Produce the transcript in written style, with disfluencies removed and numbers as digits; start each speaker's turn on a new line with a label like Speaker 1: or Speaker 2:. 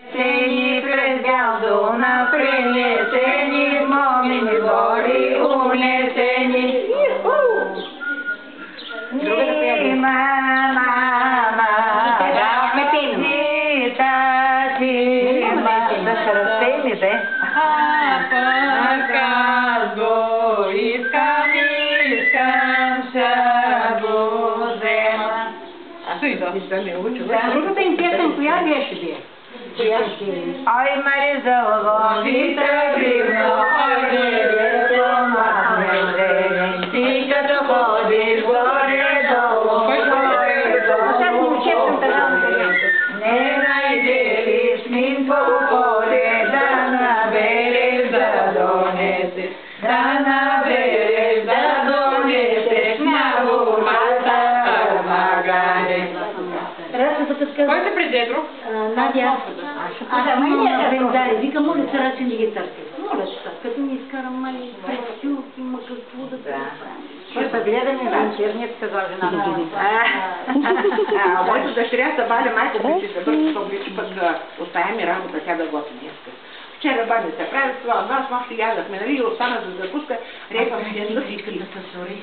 Speaker 1: Сени през бял Дунав, принесени момини гори, унесени.
Speaker 2: Другата им песен, коя беше бе?
Speaker 1: Ой, Мариза, ловита гривно, ой, дерето махне, ти като ходиш горе-долу, не найдеш мин по поле, да набереш, да донесеш, на гората армагаре.
Speaker 3: Кой се преде друг?
Speaker 2: Надя. Вика, моля се, ръче не ги търпи. Моля се, като не изкарам май пресюлки, ма какво да се
Speaker 1: Ще се гледаме на интернет, каза жена.
Speaker 4: Моето дъщеря се бали майка да си се бързо, защото вече пък оставя ми работа, тя да готви днеска. Вчера бали се прави това, нас нощи ядахме, нали, и остана да закуска, репа ми да си крив.
Speaker 2: сори.